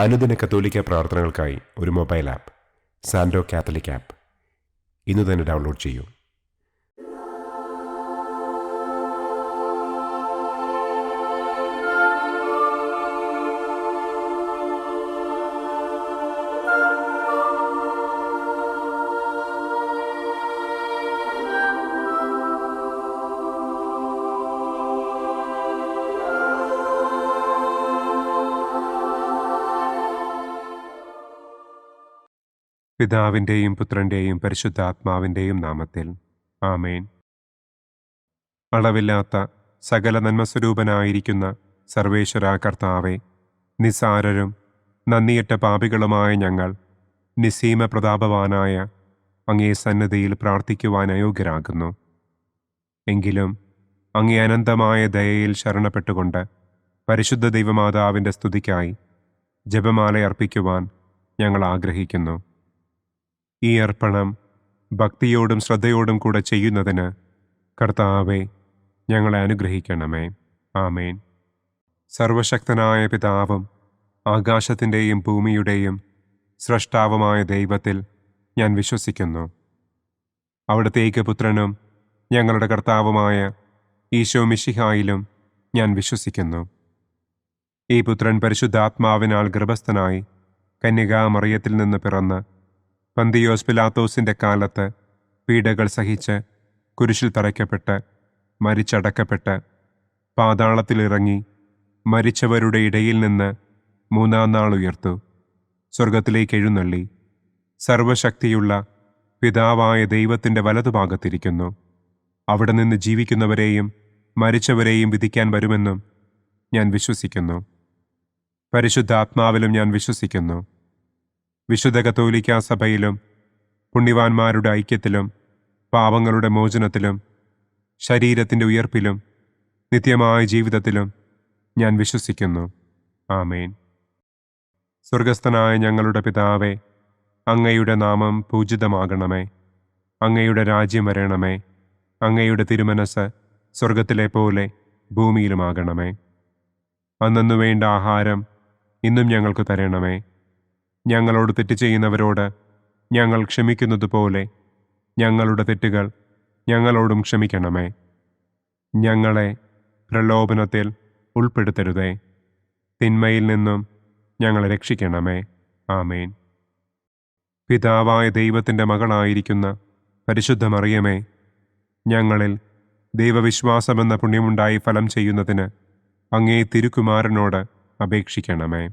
അനുദിന കത്തോലിക്ക പ്രാർത്ഥനകൾക്കായി ഒരു മൊബൈൽ ആപ്പ് സാൻഡോ കാത്തലിക് ആപ്പ് ഇന്ന് തന്നെ ഡൗൺലോഡ് ചെയ്യൂ. പിതാവിൻ്റെയും പുത്രൻ്റെയും പരിശുദ്ധാത്മാവിൻ്റെയും നാമത്തിൽ ആമേൻ. അളവില്ലാത്ത സകല നന്മസ്വരൂപനായിരിക്കുന്ന സർവേശ്വര കർത്താവെ, നിസാരരും നന്ദിയറ്റ പാപികളുമായ ഞങ്ങൾ നിസ്സീമ പ്രതാപവാനായ അങ്ങേ സന്നിധിയിൽ പ്രാർത്ഥിക്കുവാൻ അയോഗ്യരാകുന്നു. എങ്കിലും അങ്ങേ അനന്തമായ ദയയിൽ ശരണപ്പെട്ടുകൊണ്ട് പരിശുദ്ധ ദൈവമാതാവിൻ്റെ സ്തുതിക്കായി ജപമാല അർപ്പിക്കുവാൻ ഞങ്ങൾ ആഗ്രഹിക്കുന്നു. ഈ അർപ്പണം ഭക്തിയോടും ശ്രദ്ധയോടും കൂടെ ചെയ്യുന്നതിന് കർത്താവെ ഞങ്ങളെ അനുഗ്രഹിക്കണമേ. ആമേൻ. സർവശക്തനായ പിതാവും ആകാശത്തിൻ്റെയും ഭൂമിയുടെയും സ്രഷ്ടാവുമായ ദൈവത്തിൽ ഞാൻ വിശ്വസിക്കുന്നു. അവിടുത്തെ ഏകപുത്രനും ഞങ്ങളുടെ കർത്താവുമായ ഈശോ മിശിഹായിലും ഞാൻ വിശ്വസിക്കുന്നു. ഈ പുത്രൻ പരിശുദ്ധാത്മാവിനാൽ ഗർഭസ്ഥനായി കന്യകാമറിയത്തിൽ നിന്ന് പിറന്ന് പന്തിയോസ് പിലാത്തോസിൻ്റെ കാലത്ത് പീഡകൾ സഹിച്ച് കുരിശിൽ തറയ്ക്കപ്പെട്ട് മരിച്ചടക്കപ്പെട്ട് പാതാളത്തിലിറങ്ങി മരിച്ചവരുടെ ഇടയിൽ നിന്ന് മൂന്നാം നാൾ ഉയർത്തു, സ്വർഗത്തിലേക്ക് എഴുന്നള്ളി, സർവശക്തിയുള്ള പിതാവായ ദൈവത്തിൻ്റെ വലതുഭാഗത്തിരിക്കുന്നു. അവിടെ നിന്ന് ജീവിക്കുന്നവരെയും മരിച്ചവരെയും വിധിക്കാൻ വരുമെന്നും ഞാൻ വിശ്വസിക്കുന്നു. പരിശുദ്ധാത്മാവിലും ഞാൻ വിശ്വസിക്കുന്നു. വിശുദ്ധ കത്തോലിക്കാ സഭയിലും പുണ്യവാന്മാരുടെ ഐക്യത്തിലും പാപങ്ങളുടെ മോചനത്തിലും ശരീരത്തിൻ്റെ ഉയർപ്പിലും നിത്യമായ ജീവിതത്തിലും ഞാൻ വിശ്വസിക്കുന്നു. ആമേൻ. സ്വർഗസ്ഥനായ ഞങ്ങളുടെ പിതാവേ, അങ്ങയുടെ നാമം പൂജിതമാകണമേ. അങ്ങയുടെ രാജ്യം വരണമേ. അങ്ങയുടെ തിരുമനസ് സ്വർഗത്തിലെ പോലെ ഭൂമിയിലുമാകണമേ. അന്നന്നു വേണ്ട ആഹാരം ഇന്നും ഞങ്ങൾക്ക് തരണമേ. ഞങ്ങളോട് തെറ്റ് ചെയ്യുന്നവരോട് ഞങ്ങൾ ക്ഷമിക്കുന്നത് പോലെ ഞങ്ങളുടെ തെറ്റുകൾ ഞങ്ങളോടും ക്ഷമിക്കണമേ. ഞങ്ങളെ പ്രലോഭനത്തിൽ ഉൾപ്പെടുത്തരുതേ, തിന്മയിൽ നിന്നും ഞങ്ങളെ രക്ഷിക്കണമേ. ആമേൻ. പിതാവായ ദൈവത്തിൻ്റെ മകളായിരിക്കുന്ന പരിശുദ്ധ മറിയമേ, ഞങ്ങളിൽ ദൈവവിശ്വാസമെന്ന പുണ്യമുണ്ടായി ഫലം ചെയ്യുന്നതിന് അങ്ങേ തിരുക്കുമാരനോട് അപേക്ഷിക്കണമേ.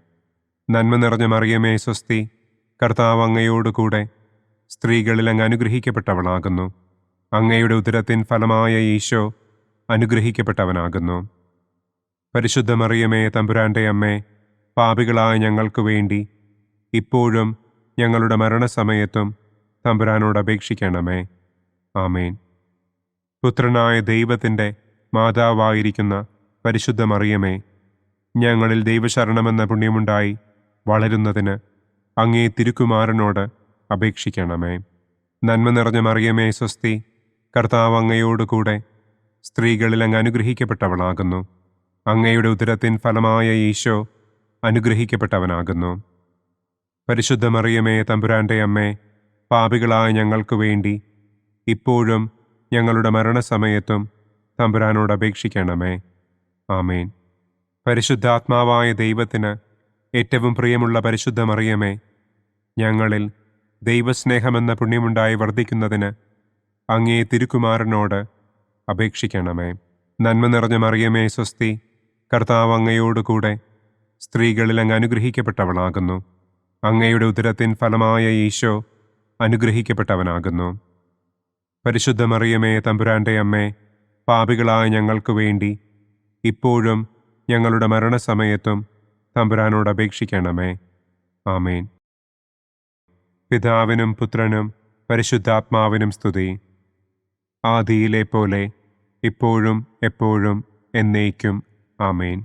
നന്മ നിറഞ്ഞ മറിയമേ സ്വസ്തി, കർത്താവ് അങ്ങയോടുകൂടെ സ്ത്രീകളിൽ അങ്ങ് അനുഗ്രഹിക്കപ്പെട്ടവളാകുന്നു. അങ്ങയുടെ ഉദരത്തിൻ ഫലമായ ഈശോ അനുഗ്രഹിക്കപ്പെട്ടവനാകുന്നു. പരിശുദ്ധ മറിയമേ തമ്പുരാൻ്റെ അമ്മേ, പാപികളായ ഞങ്ങൾക്ക് വേണ്ടി ഇപ്പോഴും ഞങ്ങളുടെ മരണസമയത്തും തമ്പുരാനോട് അപേക്ഷിക്കണമേ. ആമേൻ. പുത്രനായ ദൈവത്തിൻ്റെ മാതാവായിരിക്കുന്ന പരിശുദ്ധ മറിയമേ, ഞങ്ങളിൽ ദൈവശരണമെന്ന പുണ്യമുണ്ടായി വളരുന്നതിന് അങ്ങേ തിരുക്കുമാരനോട് അപേക്ഷിക്കണമേ. നന്മ നിറഞ്ഞ മറിയമേ സ്വസ്തി, കർത്താവ് അങ്ങയോടുകൂടെ സ്ത്രീകളിൽ അങ്ങ് അനുഗ്രഹിക്കപ്പെട്ടവളാകുന്നു. അങ്ങയുടെ ഉദരത്തിൻ ഫലമായ ഈശോ അനുഗ്രഹിക്കപ്പെട്ടവനാകുന്നു. പരിശുദ്ധ മറിയമേ തമ്പുരാൻ്റെ അമ്മേ, പാപികളായ ഞങ്ങൾക്ക് വേണ്ടി ഇപ്പോഴും ഞങ്ങളുടെ മരണസമയത്തും തമ്പുരാനോട് അപേക്ഷിക്കണമേ. ആമേൻ. പരിശുദ്ധാത്മാവായ ദൈവത്തിന് ഏറ്റവും പ്രിയമുള്ള പരിശുദ്ധ മറിയമേ, ഞങ്ങളിൽ ദൈവസ്നേഹമെന്ന പുണ്യമുണ്ടായി വർദ്ധിക്കുന്നതിന് അങ്ങേ തിരുക്കുമാരനോട് അപേക്ഷിക്കണമേ. നന്മ നിറഞ്ഞ മറിയമേ സ്വസ്തി, കർത്താവ് അങ്ങയോടുകൂടെ സ്ത്രീകളിൽ അങ്ങ് അനുഗ്രഹിക്കപ്പെട്ടവളാകുന്നു. അങ്ങയുടെ ഉദരത്തിൻ ഫലമായ ഈശോ അനുഗ്രഹിക്കപ്പെട്ടവനാകുന്നു. പരിശുദ്ധ മറിയമേ തമ്പുരാൻ്റെ അമ്മേ, പാപികളായ ഞങ്ങൾക്ക് വേണ്ടി ഇപ്പോഴും ഞങ്ങളുടെ മരണസമയത്തും തമ്പുരാനോട് അപേക്ഷിക്കണമേ. ആമേൻ. പിതാവിനും പുത്രനും പരിശുദ്ധാത്മാവിനും സ്തുതി. ആദിയിലെ പോലെ ഇപ്പോഴും എപ്പോഴും എന്നേക്കും. ആമേൻ.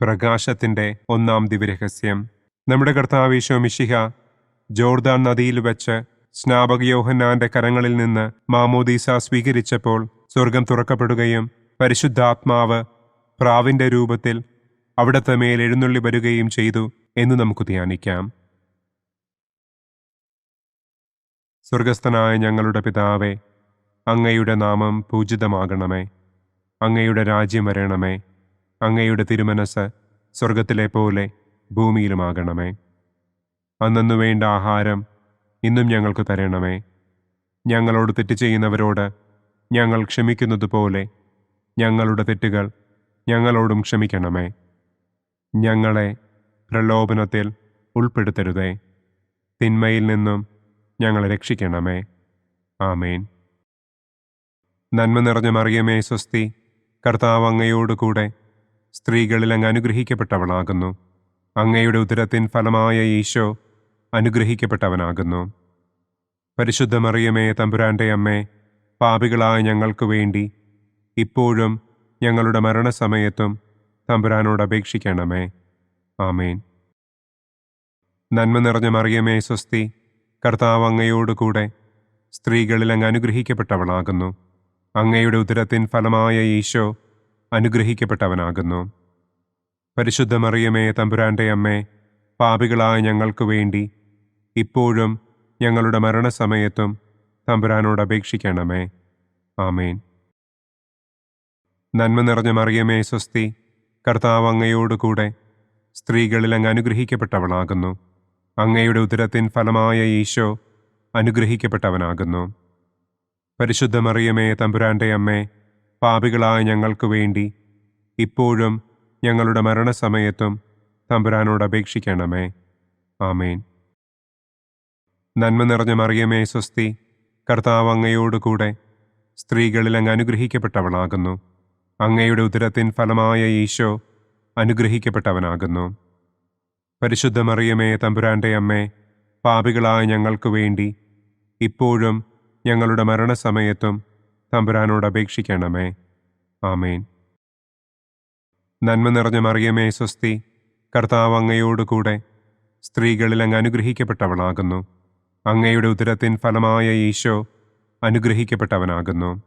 പ്രകാശത്തിൻ്റെ ഒന്നാം ദിവ്യരഹസ്യം. നമ്മുടെ കർത്താവ് ഈശോ മിശിഹ ജോർദാൻ നദിയിൽ വെച്ച് സ്നാപക യോഹന്നാന്റെ കരങ്ങളിൽ നിന്ന് മാമോദീസ സ്വീകരിച്ചപ്പോൾ സ്വർഗം തുറക്കപ്പെടുകയും പരിശുദ്ധാത്മാവ് പ്രാവിൻ്റെ രൂപത്തിൽ അവിടുത്തെ മേൽ എഴുന്നള്ളി വരികയും ചെയ്തു എന്ന് നമുക്ക് ധ്യാനിക്കാം. സ്വർഗസ്ഥനായ ഞങ്ങളുടെ പിതാവേ, അങ്ങയുടെ നാമം പൂജിതമാകണമേ. അങ്ങയുടെ രാജ്യം വരണമേ. അങ്ങയുടെ തിരുമനസ് സ്വർഗത്തിലെ പോലെ ഭൂമിയിലുമാകണമേ. അന്നന്നു വേണ്ട ആഹാരം ഇന്നും ഞങ്ങൾക്ക് തരണമേ. ഞങ്ങളോട് തെറ്റ് ചെയ്യുന്നവരോട് ഞങ്ങൾ ക്ഷമിക്കുന്നത് പോലെ ഞങ്ങളുടെ തെറ്റുകൾ ഞങ്ങളോടും ക്ഷമിക്കണമേ. ഞങ്ങളെ പ്രലോഭനത്തിൽ ഉൾപ്പെടുത്തരുതേ. തിന്മയിൽ നിന്നും ഞങ്ങളെ രക്ഷിക്കണമേ. ആമേൻ. നന്മ നിറഞ്ഞ മറിയമേ സ്വസ്തി, കർത്താവ് അങ്ങയോടുകൂടെ സ്ത്രീകളിൽ അങ്ങ് അനുഗ്രഹിക്കപ്പെട്ടവളാകുന്നു. അങ്ങയുടെ ഉദരത്തിൻ ഫലമായ ഈശോ അനുഗ്രഹിക്കപ്പെട്ടവനാകുന്നു. പരിശുദ്ധ മറിയമേ തമ്പുരാന്റെ അമ്മേ, പാപികളായ ഞങ്ങൾക്ക് വേണ്ടി ഇപ്പോഴും ഞങ്ങളുടെ മരണസമയത്തും തമ്പുരാനോട് അപേക്ഷിക്കണമേ. ആമേൻ. നന്മ നിറഞ്ഞ മറിയമേ സ്വസ്തി, കർത്താവ് അങ്ങയോടുകൂടെ സ്ത്രീകളിൽ അങ്ങ് അനുഗ്രഹിക്കപ്പെട്ടവളാകുന്നു. അങ്ങയുടെ ഉദരത്തിൻ ഫലമായ ഈശോ അനുഗ്രഹിക്കപ്പെട്ടവനാകുന്നു. പരിശുദ്ധ മറിയമേ തമ്പുരാന്റെ അമ്മേ, പാപികളായ ഞങ്ങൾക്ക് വേണ്ടി ഇപ്പോഴും ഞങ്ങളുടെ മരണസമയത്തും തമ്പുരാനോട് അപേക്ഷിക്കണമേ. ആമേൻ. നന്മ നിറഞ്ഞ മറിയമേ സ്വസ്തി, കർത്താവ് അങ്ങയോടുകൂടെ സ്ത്രീകളിൽ അങ്ങ് അനുഗ്രഹിക്കപ്പെട്ടവളാകുന്നു. അങ്ങയുടെ ഉദരത്തിൻ ഫലമായ ഈശോ അനുഗ്രഹിക്കപ്പെട്ടവനാകുന്നു. പരിശുദ്ധ മറിയമേ തമ്പുരാന്റെ അമ്മേ, പാപികളായ ഞങ്ങൾക്ക് വേണ്ടി ഇപ്പോഴും ഞങ്ങളുടെ മരണസമയത്തും തമ്പുരാനോട് അപേക്ഷിക്കണമേ. ആമേൻ. നന്മ നിറഞ്ഞ മറിയമേ സ്വസ്തി, കർത്താവ് അങ്ങയോടുകൂടെ സ്ത്രീകളിൽ അങ്ങ് അനുഗ്രഹിക്കപ്പെട്ടവളാകുന്നു. അങ്ങയുടെ ഉദരത്തിൻ ഫലമായ ഈശോ അനുഗ്രഹിക്കപ്പെട്ടവനാകുന്നു. പരിശുദ്ധ മറിയമേ തമ്പുരാന്റെ അമ്മേ, പാപികളായ ഞങ്ങൾക്ക് വേണ്ടി ഇപ്പോഴും ഞങ്ങളുടെ മരണസമയത്തും തമ്പുരാനോട് അപേക്ഷിക്കണമേ. ആമേൻ. നന്മ നിറഞ്ഞ മറിയമേ സ്വസ്തി, കർത്താവ് അങ്ങയോടുകൂടെ സ്ത്രീകളിൽ അങ്ങ് അനുഗ്രഹിക്കപ്പെട്ടവളാകുന്നു. അങ്ങയുടെ ഉദരത്തിൻ ഫലമായ ഈശോ അനുഗ്രഹിക്കപ്പെട്ടവനാകുന്നു.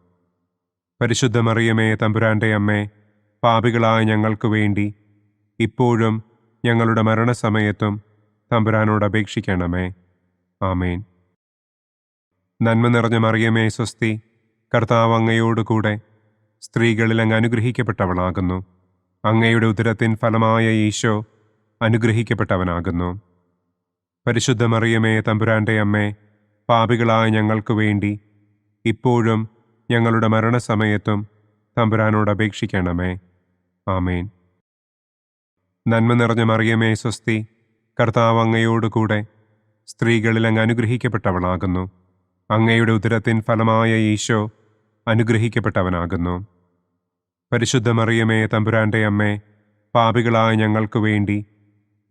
പരിശുദ്ധ മറിയമേ തമ്പുരാന്റെ അമ്മേ, പാപികളായ ഞങ്ങൾക്ക് വേണ്ടി ഇപ്പോഴും ഞങ്ങളുടെ മരണസമയത്തും തമ്പുരാനോട് അപേക്ഷിക്കണമേ. ആമേൻ. നന്മ നിറഞ്ഞ മറിയമേ സ്വസ്തി, കർത്താവ് അങ്ങയോടുകൂടെ സ്ത്രീകളിൽ അങ്ങ് അനുഗ്രഹിക്കപ്പെട്ടവളാകുന്നു. അങ്ങയുടെ ഉദരത്തിൻ ഫലമായ ഈശോ അനുഗ്രഹിക്കപ്പെട്ടവനാകുന്നു. പരിശുദ്ധ മറിയമേ തമ്പുരാന്റെ അമ്മേ, പാപികളായ ഞങ്ങൾക്ക് വേണ്ടി ഇപ്പോഴും ഞങ്ങളുടെ മരണസമയത്തും തമ്പുരാനോട് അപേക്ഷിക്കണമേ. ആമേൻ. നന്മ നിറഞ്ഞ മറിയമേ സ്വസ്തി, കർത്താവ് അങ്ങയോടുകൂടെ സ്ത്രീകളിൽ അങ്ങ് അനുഗ്രഹിക്കപ്പെട്ടവളാകുന്നു. അങ്ങയുടെ ഉദരത്തിൻ ഫലമായ ഈശോ അനുഗ്രഹിക്കപ്പെട്ടവനാകുന്നു. പരിശുദ്ധ മറിയമേ തമ്പുരാന്റെ അമ്മേ, പാപികളായ ഞങ്ങൾക്ക് വേണ്ടി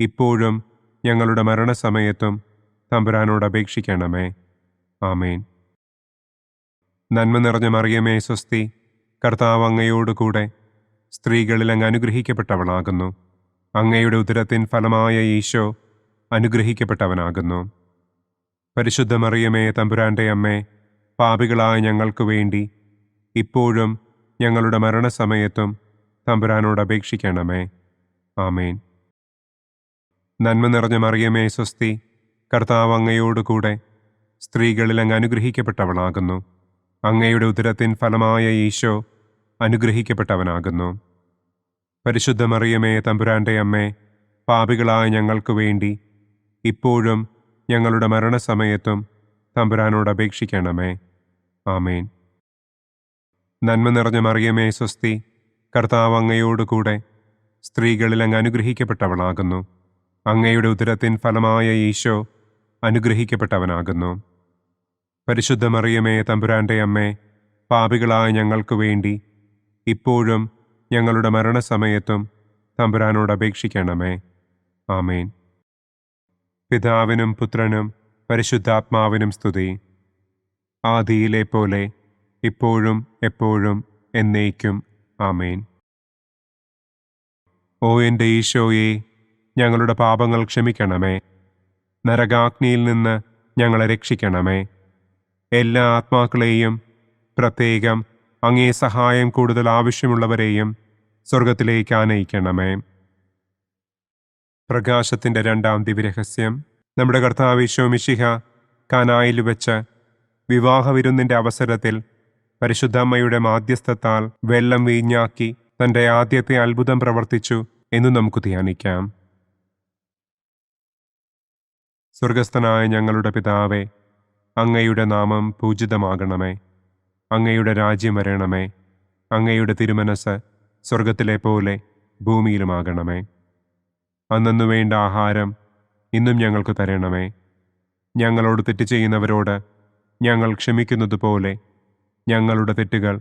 ഇപ്പോഴും ഞങ്ങളുടെ മരണസമയത്തും തമ്പുരാനോട് അപേക്ഷിക്കണമേ. ആമേൻ. നന്മ നിറഞ്ഞ മറിയമേ സ്വസ്തി, കർത്താവ് അങ്ങയോടുകൂടെ സ്ത്രീകളിൽ അങ്ങ് അനുഗ്രഹിക്കപ്പെട്ടവളാകുന്നു. അങ്ങയുടെ ഉദരത്തിൻ ഫലമായ ഈശോ അനുഗ്രഹിക്കപ്പെട്ടവനാകുന്നു. പരിശുദ്ധ മറിയമേ തമ്പുരാന്റെ അമ്മേ, പാപികളായ ഞങ്ങൾക്ക് വേണ്ടി ഇപ്പോഴും ഞങ്ങളുടെ മരണസമയത്തും തമ്പുരാനോട് അപേക്ഷിക്കണമേ. ആമേൻ. നന്മ നിറഞ്ഞ മറിയമേ സ്വസ്തി, കർത്താവ് അങ്ങയോടുകൂടെ സ്ത്രീകളിൽ അങ്ങ് അനുഗ്രഹിക്കപ്പെട്ടവളാകുന്നു. അങ്ങയുടെ ഉദരത്തിൻ ഫലമായ ഈശോ അനുഗ്രഹിക്കപ്പെട്ടവനാകുന്നു. പരിശുദ്ധ മറിയമേ തമ്പുരാന്റെ അമ്മേ, പാപികളായ ഞങ്ങൾക്ക് വേണ്ടി ഇപ്പോഴും ഞങ്ങളുടെ മരണസമയത്തും തമ്പുരാനോട് അപേക്ഷിക്കണമേ. ആമേൻ. നന്മ നിറഞ്ഞ മറിയമേ സ്വസ്തി, കർത്താവ് അങ്ങയോടുകൂടെ സ്ത്രീകളിൽ അങ്ങ് അനുഗ്രഹിക്കപ്പെട്ടവളാകുന്നു. അങ്ങയുടെ ഉദരത്തിൻ ഫലമായ ഈശോ അനുഗ്രഹിക്കപ്പെട്ടവനാകുന്നു. പരിശുദ്ധ മറിയമേ തമ്പുരാന്റെ അമ്മേ, പാപികളായ ഞങ്ങൾക്ക് വേണ്ടി ഇപ്പോഴും ഞങ്ങളുടെ മരണസമയത്തും തമ്പുരാനോട് അപേക്ഷിക്കണമേ. ആമേൻ. പിതാവിനും പുത്രനും പരിശുദ്ധാത്മാവിനും സ്തുതി. ആദിയിലെ പോലെ ഇപ്പോഴും എപ്പോഴും എന്നേക്കും. ആമേൻ. ഓ എൻ്റെ ഈശോയെ, ഞങ്ങളുടെ പാപങ്ങൾ ക്ഷമിക്കണമേ. നരകാഗ്നിയിൽ നിന്ന് ഞങ്ങളെ രക്ഷിക്കണമേ. എല്ലാ ആത്മാക്കളെയും, പ്രത്യേകം അങ്ങേ സഹായം കൂടുതൽ ആവശ്യമുള്ളവരെയും സ്വർഗത്തിലേക്ക് ആനയിക്കണമേ. പ്രകാശത്തിൻ്റെ രണ്ടാം ദിവ്യരഹസ്യം. നമ്മുടെ കർത്താവ് ഈശോ മിശിഹ കാനായിൽ വെച്ച് വിവാഹവിരുന്നിൻ്റെ അവസരത്തിൽ പരിശുദ്ധമ്മയുടെ മാധ്യസ്ഥത്താൽ വെള്ളം വീഞ്ഞാക്കി തൻ്റെ ആദ്യത്തെ അത്ഭുതം പ്രവർത്തിച്ചു എന്ന് നമുക്ക് ധ്യാനിക്കാം. സ്വർഗസ്ഥനായ ഞങ്ങളുടെ പിതാവേ, അങ്ങയുടെ നാമം പൂജിതമാകണമേ. അങ്ങയുടെ രാജ്യം വരണമേ. അങ്ങയുടെ തിരുമനസ് സ്വർഗത്തിലെ പോലെ ഭൂമിയിലുമാകണമേ. അന്നു വേണ്ട ആഹാരം ഇന്നും ഞങ്ങൾക്ക് തരണമേ. ഞങ്ങളോട് തെറ്റ് ചെയ്യുന്നവരോട് ഞങ്ങൾ ക്ഷമിക്കുന്നത് പോലെ ഞങ്ങളുടെ തെറ്റുകൾ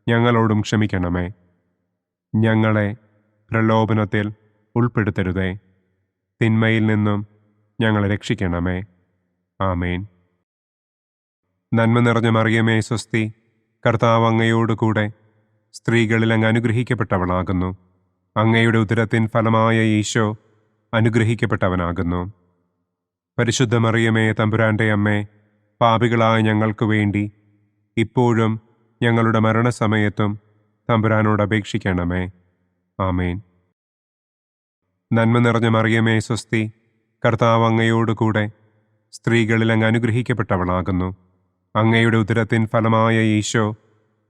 ഞങ്ങളോടും ക്ഷമിക്കണമേ. ഞങ്ങളെ പ്രലോഭനത്തിൽ ഉൾപ്പെടുത്തരുതേ. തിന്മയിൽ നിന്നും ഞങ്ങളെ രക്ഷിക്കണമേ. ആമേൻ. നന്മ നിറഞ്ഞ മറിയമേ സ്വസ്തി, കർത്താവ് അങ്ങയോട് കൂടെ സ്ത്രീകളിൽ അങ്ങ് അനുഗ്രഹിക്കപ്പെട്ടവളാകുന്നു. അങ്ങയുടെ ഉദരത്തിൻ ഫലമായ ഈശോ അനുഗ്രഹിക്കപ്പെട്ടവനാകുന്നു. പരിശുദ്ധ മറിയമേ തമ്പുരാൻ്റെ അമ്മേ, പാപികളായ ഞങ്ങൾക്ക് വേണ്ടി ഇപ്പോഴും ഞങ്ങളുടെ മരണസമയത്തും തമ്പുരാനോട് അപേക്ഷിക്കണമേ. ആമേൻ. നന്മ നിറഞ്ഞ മറിയമേ സ്വസ്തി, കർത്താവ് അങ്ങയോട് കൂടെ സ്ത്രീകളിൽ അങ്ങ് അനുഗ്രഹിക്കപ്പെട്ടവളാകുന്നു. അങ്ങയുടെ ഉദരത്തിൻ ഫലമായ ഈശോ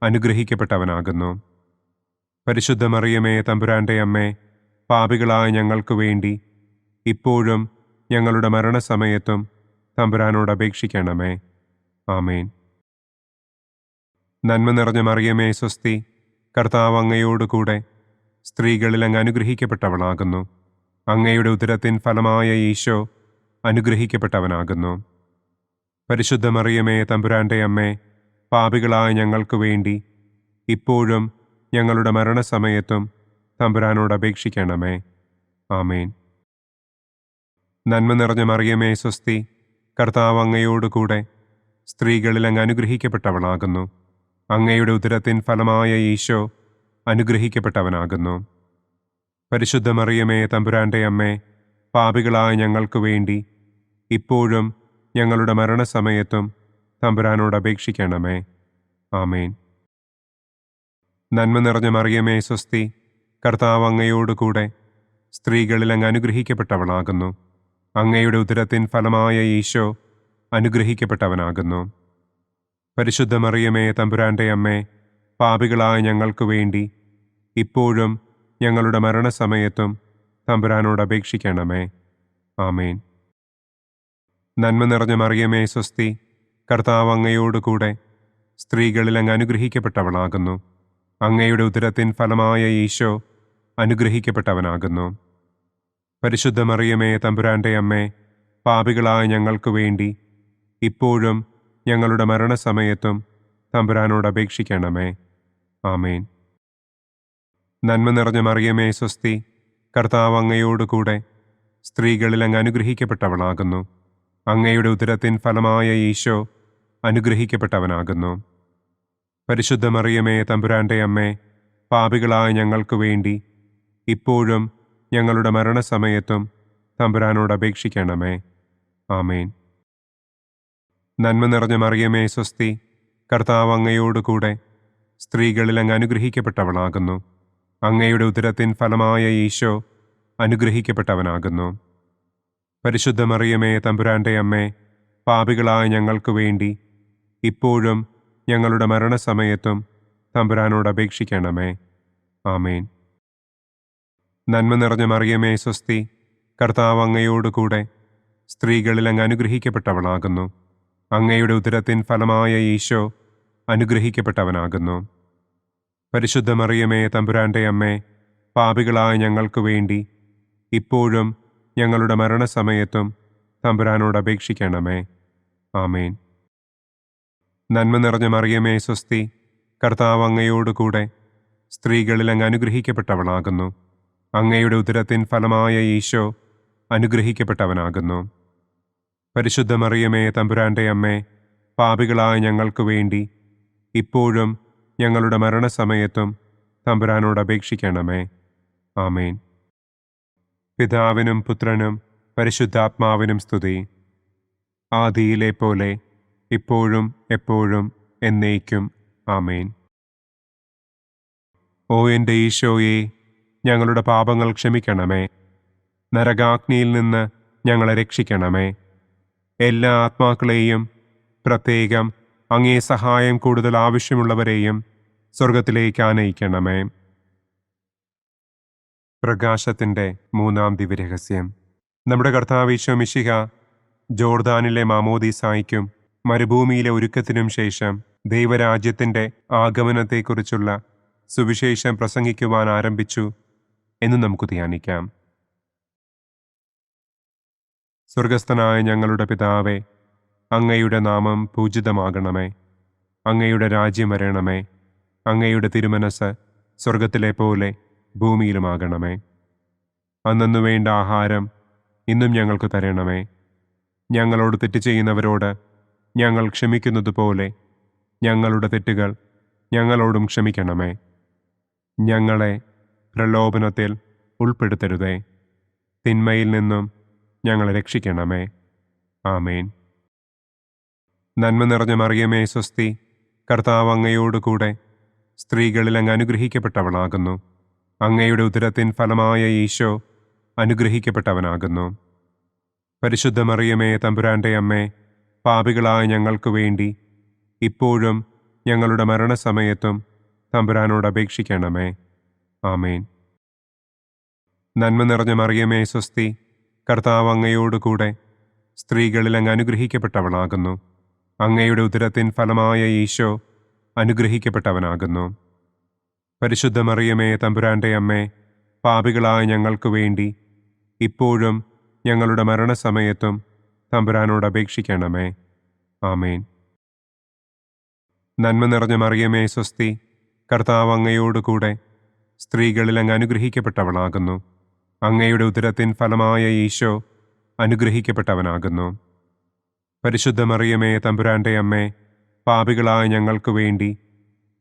അനുഗ്രഹിക്കപ്പെട്ടവനാകുന്നു. പരിശുദ്ധ മറിയമേ തമ്പുരാൻ്റെ അമ്മേ, പാപികളായ ഞങ്ങൾക്ക് വേണ്ടി ഇപ്പോഴും ഞങ്ങളുടെ മരണസമയത്തും തമ്പുരാനോട് അപേക്ഷിക്കണമേ. ആമേൻ. നന്മ നിറഞ്ഞ മറിയമേ സ്വസ്തി, കർത്താവ് അങ്ങയോട് കൂടെ സ്ത്രീകളിൽ അങ്ങ് അനുഗ്രഹിക്കപ്പെട്ടവളാകുന്നു. അങ്ങയുടെ ഉദരത്തിൻ ഫലമായ ഈശോ അനുഗ്രഹിക്കപ്പെട്ടവനാകുന്നു. പരിശുദ്ധ മറിയമേ തമ്പുരാൻ്റെ അമ്മേ, പാപികളായ ഞങ്ങൾക്ക് വേണ്ടി ഇപ്പോഴും ഞങ്ങളുടെ മരണസമയത്തും തമ്പുരാനോട് അപേക്ഷിക്കണമേ. ആമേൻ. നന്മ നിറഞ്ഞ മറിയമേ സ്വസ്തി, കർത്താവ് അങ്ങയോട് കൂടെ സ്ത്രീകളിൽ അങ്ങ് അനുഗ്രഹിക്കപ്പെട്ടവളാകുന്നു. അങ്ങയുടെ ഉദരത്തിൻ ഫലമായ ഈശോ അനുഗ്രഹിക്കപ്പെട്ടവനാകുന്നു. പരിശുദ്ധ മറിയമേ തമ്പുരാൻ്റെ അമ്മേ, പാപികളായ ഞങ്ങൾക്ക് വേണ്ടി ഇപ്പോഴും ഞങ്ങളുടെ മരണസമയത്തും തമ്പുരാനോട് അപേക്ഷിക്കണമേ. ആമേൻ. നന്മ നിറഞ്ഞ മറിയമേ സ്വസ്തി, കർത്താവ് അങ്ങയോട് കൂടെ സ്ത്രീകളിൽ അങ്ങ് അനുഗ്രഹിക്കപ്പെട്ടവളാകുന്നു. അങ്ങയുടെ ഉദരത്തിൻ ഫലമായ ഈശോ അനുഗ്രഹിക്കപ്പെട്ടവനാകുന്നു. പരിശുദ്ധ മറിയമേ തമ്പുരാൻ്റെ അമ്മേ, പാപികളായ ഞങ്ങൾക്ക് വേണ്ടി ഇപ്പോഴും ഞങ്ങളുടെ മരണസമയത്തും തമ്പുരാനോട് അപേക്ഷിക്കണമേ. ആമേൻ. നന്മ നിറഞ്ഞ മറിയമേ സ്വസ്തി, കർത്താവ് അങ്ങയോട് കൂടെ സ്ത്രീകളിൽ അങ്ങ് അനുഗ്രഹിക്കപ്പെട്ടവളാകുന്നു. അങ്ങയുടെ ഉദരത്തിൻ ഫലമായ ഈശോ അനുഗ്രഹിക്കപ്പെട്ടവനാകുന്നു. പരിശുദ്ധ മറിയമേ തമ്പുരാൻ്റെ അമ്മേ, പാപികളായ ഞങ്ങൾക്ക് വേണ്ടി ഇപ്പോഴും ഞങ്ങളുടെ മരണസമയത്തും തമ്പുരാനോട് അപേക്ഷിക്കണമേ. ആമേൻ. നന്മ നിറഞ്ഞ മറിയമേ സ്വസ്തി, കർത്താവ് അങ്ങയോട് കൂടെ സ്ത്രീകളിൽ അങ്ങ് അനുഗ്രഹിക്കപ്പെട്ടവളാകുന്നു. അങ്ങയുടെ ഉദരത്തിൻ ഫലമായ ഈശോ അനുഗ്രഹിക്കപ്പെട്ടവനാകുന്നു. പരിശുദ്ധ മറിയമേ തമ്പുരാൻ്റെ അമ്മേ, പാപികളായ ഞങ്ങൾക്ക് വേണ്ടി ഇപ്പോഴും ഞങ്ങളുടെ മരണസമയത്തും തമ്പുരാനോട് അപേക്ഷിക്കണമേ. ആമേൻ. നന്മ നിറഞ്ഞ മറിയമേ സ്വസ്തി, കർത്താവ് അങ്ങയോട് കൂടെ സ്ത്രീകളിൽ അങ്ങ് അനുഗ്രഹിക്കപ്പെട്ടവളാകുന്നു. അങ്ങയുടെ ഉദരത്തിൻ ഫലമായ ഈശോ അനുഗ്രഹിക്കപ്പെട്ടവനാകുന്നു. പരിശുദ്ധ മറിയമേ തമ്പുരാൻ്റെ അമ്മേ, പാപികളായ ഞങ്ങൾക്ക് വേണ്ടി ഇപ്പോഴും ഞങ്ങളുടെ മരണസമയത്തും തമ്പുരാനോട് അപേക്ഷിക്കണമേ. ആമേൻ. നന്മ നിറഞ്ഞ മറിയമേ സ്വസ്തി, കർത്താവ് അങ്ങയോട് കൂടെ സ്ത്രീകളിൽ അങ്ങ് അനുഗ്രഹിക്കപ്പെട്ടവളാകുന്നു. അങ്ങയുടെ ഉദരത്തിൻ ഫലമായ ഈശോ അനുഗ്രഹിക്കപ്പെട്ടവനാകുന്നു. പരിശുദ്ധ മറിയമേ തമ്പുരാൻ്റെ അമ്മേ, പാപികളായ ഞങ്ങൾക്ക് വേണ്ടി ഇപ്പോഴും ഞങ്ങളുടെ മരണസമയത്തും തമ്പുരാനോട് അപേക്ഷിക്കണമേ. ആമേൻ. നന്മ നിറഞ്ഞ മറിയമേ സ്വസ്തി, കർത്താവ് അങ്ങയോട് കൂടെ സ്ത്രീകളിൽ അങ്ങ് അനുഗ്രഹിക്കപ്പെട്ടവളാകുന്നു. അങ്ങയുടെ ഉദരത്തിൻ ഫലമായ ഈശോ അനുഗ്രഹിക്കപ്പെട്ടവനാകുന്നു. പരിശുദ്ധ മറിയമേ തമ്പുരാൻ്റെ അമ്മേ, പാപികളായ ഞങ്ങൾക്ക് വേണ്ടി ഇപ്പോഴും ഞങ്ങളുടെ മരണസമയത്തും തമ്പുരാനോട് അപേക്ഷിക്കണമേ. ആമേൻ. പിതാവിനും പുത്രനും പരിശുദ്ധാത്മാവിനും സ്തുതി. ആദിയിലെ പോലെ ഇപ്പോഴും എപ്പോഴും എന്നേക്കും. ആമേൻ. ഓ എൻ്റെ ഈശോയെ, ഞങ്ങളുടെ പാപങ്ങൾ ക്ഷമിക്കണമേ. നരകാഗ്നിയിൽ നിന്ന് ഞങ്ങളെ രക്ഷിക്കണമേ. എല്ലാ ആത്മാക്കളെയും, പ്രത്യേകം അങ്ങേ സഹായം കൂടുതൽ ആവശ്യമുള്ളവരെയും സ്വർഗത്തിലേക്ക് ആനയിക്കണമേ. പ്രകാശത്തിൻ്റെ മൂന്നാം ദിവ്യരഹസ്യം. നമ്മുടെ കർത്താവ് ഈശോ മിശിഹ ജോർദാനിലെ മാമോദീസായ്ക്കും മരുഭൂമിയിലെ ഒരുക്കത്തിനും ശേഷം ദൈവരാജ്യത്തിൻ്റെ ആഗമനത്തെക്കുറിച്ചുള്ള സുവിശേഷം പ്രസംഗിക്കുവാൻ ആരംഭിച്ചു എന്ന് നമുക്ക് ധ്യാനിക്കാം. സ്വർഗസ്ഥനായ ഞങ്ങളുടെ പിതാവേ, അങ്ങയുടെ നാമം പൂജിതമാകണമേ. അങ്ങയുടെ രാജ്യം വരണമേ. അങ്ങയുടെ തിരുമനസ് സ്വർഗത്തിലെ പോലെ ഭൂമിയിലുമാകണമേ. അന്നന്നു വേണ്ട ആഹാരം ഇന്നും ഞങ്ങൾക്ക് തരണമേ. ഞങ്ങളോട് തെറ്റ് ചെയ്യുന്നവരോട് ഞങ്ങൾ ക്ഷമിക്കുന്നതുപോലെ ഞങ്ങളുടെ തെറ്റുകൾ ഞങ്ങളോടും ക്ഷമിക്കണമേ. ഞങ്ങളെ പ്രലോഭനത്തിൽ ഉൾപ്പെടുത്തരുതേ. തിന്മയിൽ നിന്നും ഞങ്ങളെ രക്ഷിക്കണമേ. ആമേൻ. നന്മ നിറഞ്ഞ മറിയമേ സ്വസ്തി, കർത്താവ് അങ്ങയോടുകൂടെ സ്ത്രീകളിൽ അങ്ങ് അനുഗ്രഹിക്കപ്പെട്ടവളാകുന്നു. അങ്ങയുടെ ഉദരത്തിൻ ഫലമായ ഈശോ അനുഗ്രഹിക്കപ്പെട്ടവനാകുന്നു. പരിശുദ്ധ മറിയമേ തമ്പുരാൻ്റെ അമ്മേ, പാപികളായ ഞങ്ങൾക്ക് വേണ്ടി ഇപ്പോഴും ഞങ്ങളുടെ മരണസമയത്തും തമ്പുരാനോട് അപേക്ഷിക്കണമേ. ആമേൻ. നന്മ നിറഞ്ഞ മറിയമേ സ്വസ്തി, കർത്താവ് അങ്ങയോടുകൂടെ സ്ത്രീകളിൽ അങ്ങ് അനുഗ്രഹിക്കപ്പെട്ടവളാകുന്നു. അങ്ങയുടെ ഉദരത്തിൻ ഫലമായ ഈശോ അനുഗ്രഹിക്കപ്പെട്ടവനാകുന്നു. പരിശുദ്ധ മറിയമേ തമ്പുരാൻ്റെ അമ്മേ, പാപികളായ ഞങ്ങൾക്ക് വേണ്ടി ഇപ്പോഴും ഞങ്ങളുടെ മരണസമയത്തും തമ്പുരാനോട് അപേക്ഷിക്കണമേ. ആമേൻ. നന്മ നിറഞ്ഞ മറിയമേ സ്വസ്തി, കർത്താവ് അങ്ങയോടുകൂടെ സ്ത്രീകളിൽ അങ്ങ് അനുഗ്രഹിക്കപ്പെട്ടവളാകുന്നു. അങ്ങയുടെ ഉദരത്തിൻ ഫലമായ ഈശോ അനുഗ്രഹിക്കപ്പെട്ടവനാകുന്നു. പരിശുദ്ധ മറിയമേ തമ്പുരാൻ്റെ അമ്മേ, പാപികളായ ഞങ്ങൾക്ക് വേണ്ടി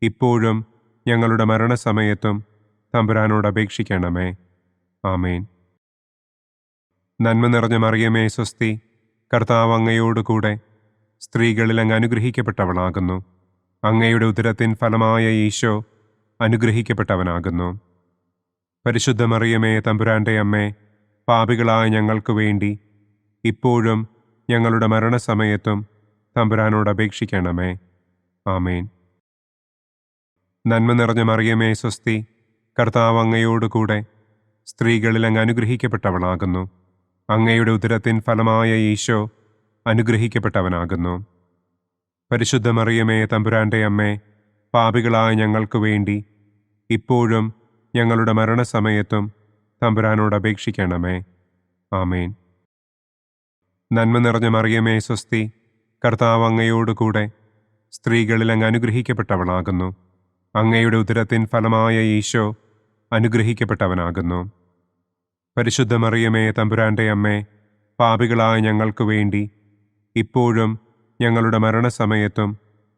ഇപ്പോഴും ഞങ്ങളുടെ മരണസമയത്തും തമ്പുരാനോട് അപേക്ഷിക്കണമേ. ആമേൻ. നന്മ നിറഞ്ഞ മറിയമേ സ്വസ്തി, കർത്താവ് അങ്ങയോടുകൂടെ സ്ത്രീകളിൽ അങ്ങ് അനുഗ്രഹിക്കപ്പെട്ടവളാകുന്നു. അങ്ങയുടെ ഉദരത്തിൻ ഫലമായ ഈശോ അനുഗ്രഹിക്കപ്പെട്ടവനാകുന്നു. പരിശുദ്ധ മറിയമേ തമ്പുരാൻ്റെ അമ്മേ, പാപികളായ ഞങ്ങൾക്ക് വേണ്ടി ഇപ്പോഴും ഞങ്ങളുടെ മരണസമയത്തും തമ്പുരാനോട് അപേക്ഷിക്കണമേ. ആമേൻ. നന്മ നിറഞ്ഞ മറിയമേ സ്വസ്തി, കർത്താവ് അങ്ങയോടുകൂടെ സ്ത്രീകളിൽ അങ്ങ് അനുഗ്രഹിക്കപ്പെട്ടവളാകുന്നു. അങ്ങയുടെ ഉദരത്തിൻ ഫലമായ ഈശോ അനുഗ്രഹിക്കപ്പെട്ടവനാകുന്നു. പരിശുദ്ധ മറിയമേ തമ്പുരാൻ്റെ അമ്മേ, പാപികളായ ഞങ്ങൾക്ക് വേണ്ടി ഇപ്പോഴും ഞങ്ങളുടെ മരണസമയത്തും തമ്പുരാനോട് അപേക്ഷിക്കണമേ. ആമേൻ. നന്മ നിറഞ്ഞ മറിയമേ സ്വസ്തി, കർത്താവ് അങ്ങയോടുകൂടെ സ്ത്രീകളിൽ അങ്ങ് അനുഗ്രഹിക്കപ്പെട്ടവളാകുന്നു. അങ്ങയുടെ ഉദരത്തിൻ ഫലമായ ഈശോ അനുഗ്രഹിക്കപ്പെട്ടവനാകുന്നു. പരിശുദ്ധ മറിയമേ തമ്പുരാൻ്റെ അമ്മേ, പാപികളായ ഞങ്ങൾക്ക് വേണ്ടി ഇപ്പോഴും ഞങ്ങളുടെ മരണസമയത്തും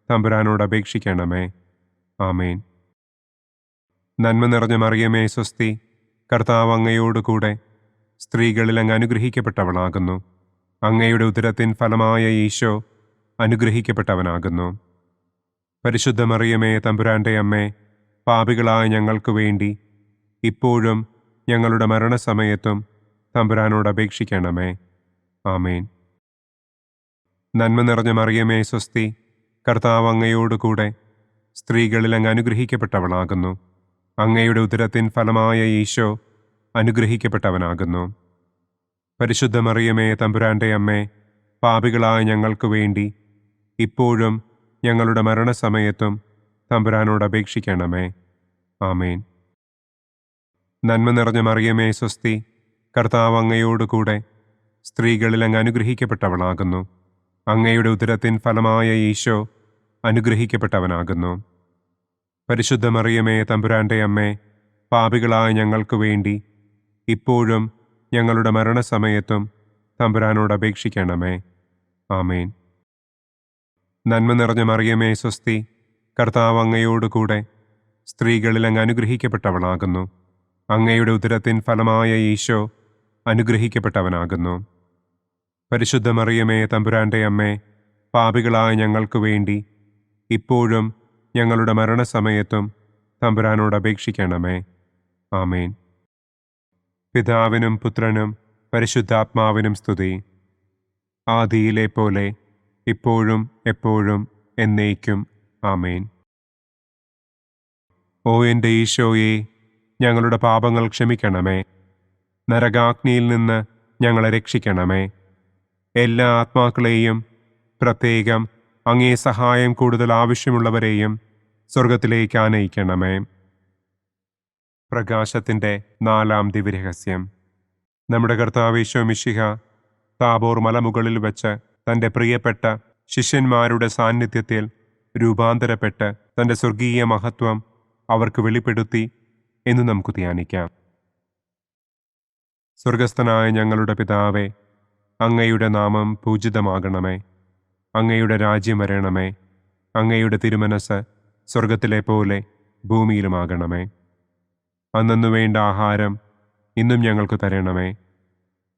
തമ്പുരാനോട് അപേക്ഷിക്കണമേ. ആമേൻ. നന്മ നിറഞ്ഞ മറിയമേ സ്വസ്തി, കർത്താവ് അങ്ങയോടുകൂടെ സ്ത്രീകളിൽ അങ്ങ് അനുഗ്രഹിക്കപ്പെട്ടവളാകുന്നു. അങ്ങയുടെ ഉദരത്തിൻ ഫലമായ ഈശോ അനുഗ്രഹിക്കപ്പെട്ടവനാകുന്നു. പരിശുദ്ധ മറിയമേ തമ്പുരാൻ്റെ അമ്മേ, പാപികളായ ഞങ്ങൾക്ക് വേണ്ടി ഇപ്പോഴും ഞങ്ങളുടെ മരണസമയത്തും തമ്പുരാനോട് അപേക്ഷിക്കണമേ. ആമേൻ. നന്മ നിറഞ്ഞ മറിയമേ സ്വസ്തി, കർത്താവ് അങ്ങയോടുകൂടെ സ്ത്രീകളിൽ അങ്ങ് അനുഗ്രഹിക്കപ്പെട്ടവളാകുന്നു. അങ്ങയുടെ ഉദരത്തിൻ ഫലമായ ഈശോ അനുഗ്രഹിക്കപ്പെട്ടവനാകുന്നു. പരിശുദ്ധ മറിയമേ തമ്പുരാൻ്റെ അമ്മേ, പാപികളായ ഞങ്ങൾക്ക് വേണ്ടി ഇപ്പോഴും ഞങ്ങളുടെ മരണസമയത്തും തമ്പുരാനോട് അപേക്ഷിക്കണമേ. ആമേൻ. നന്മ നിറഞ്ഞ മറിയമേ സ്വസ്തി, കർത്താവ് അങ്ങയോടുകൂടെ സ്ത്രീകളിൽ അങ്ങ് അനുഗ്രഹിക്കപ്പെട്ടവളാകുന്നു. അങ്ങയുടെ ഉദരത്തിൻ ഫലമായ ഈശോ അനുഗ്രഹിക്കപ്പെട്ടവനാകുന്നു. പരിശുദ്ധ മറിയമേ തമ്പുരാൻ്റെ അമ്മേ, പാപികളായ ഞങ്ങൾക്ക് വേണ്ടി ഇപ്പോഴും ഞങ്ങളുടെ മരണസമയത്തും തമ്പുരാനോട് അപേക്ഷിക്കണമേ. ആമേൻ. നന്മ നിറഞ്ഞ മറിയമേ സ്വസ്തി, കർത്താവ് അങ്ങയോടുകൂടെ സ്ത്രീകളിൽ അങ്ങ് അനുഗ്രഹിക്കപ്പെട്ടവളാകുന്നു. അങ്ങയുടെ ഉദരത്തിൻ ഫലമായ ഈശോ അനുഗ്രഹിക്കപ്പെട്ടവനാകുന്നു. പരിശുദ്ധ മറിയമേ തമ്പുരാൻ്റെ അമ്മേ, പാപികളായ ഞങ്ങൾക്ക് വേണ്ടി ഇപ്പോഴും ഞങ്ങളുടെ മരണസമയത്തും തമ്പുരാനോട് അപേക്ഷിക്കണമേ. ആമേൻ. പിതാവിനും പുത്രനും പരിശുദ്ധാത്മാവിനും സ്തുതി. ആദിയിലെ പോലെ ഇപ്പോഴും എപ്പോഴും എന്നേക്കും. ആമേൻ. ഓ എൻ്റെ ഈശോയെ, ഞങ്ങളുടെ പാപങ്ങൾ ക്ഷമിക്കണമേ. നരകാഗ്നിയിൽ നിന്ന് ഞങ്ങളെ രക്ഷിക്കണമേ. എല്ലാ ആത്മാക്കളെയും, പ്രത്യേകം അങ്ങേ സഹായം കൂടുതൽ ആവശ്യമുള്ളവരെയും സ്വർഗത്തിലേക്ക് ആനയിക്കണമേ. പ്രകാശത്തിൻ്റെ 4-ാം ദിവ്യരഹസ്യം. നമ്മുടെ കർത്താവ് ഈശോ മിശിഹ താബോർ മലമുകളിൽ വെച്ച് തൻ്റെ പ്രിയപ്പെട്ട ശിഷ്യന്മാരുടെ സാന്നിധ്യത്തിൽ രൂപാന്തരപ്പെട്ട് തൻ്റെ സ്വർഗീയ മഹത്വം അവർക്ക് വെളിപ്പെടുത്തി എന്ന് നമുക്ക് ധ്യാനിക്കാം. സ്വർഗസ്ഥനായ ഞങ്ങളുടെ പിതാവേ, അങ്ങയുടെ നാമം പൂജിതമാകണമേ. അങ്ങയുടെ രാജ്യം വരണമേ. അങ്ങയുടെ തിരുമനസ് സ്വർഗത്തിലെ പോലെ ഭൂമിയിലുമാകണമേ. അന്നന്നു വേണ്ട ആഹാരം ഇന്നും ഞങ്ങൾക്ക് തരണമേ.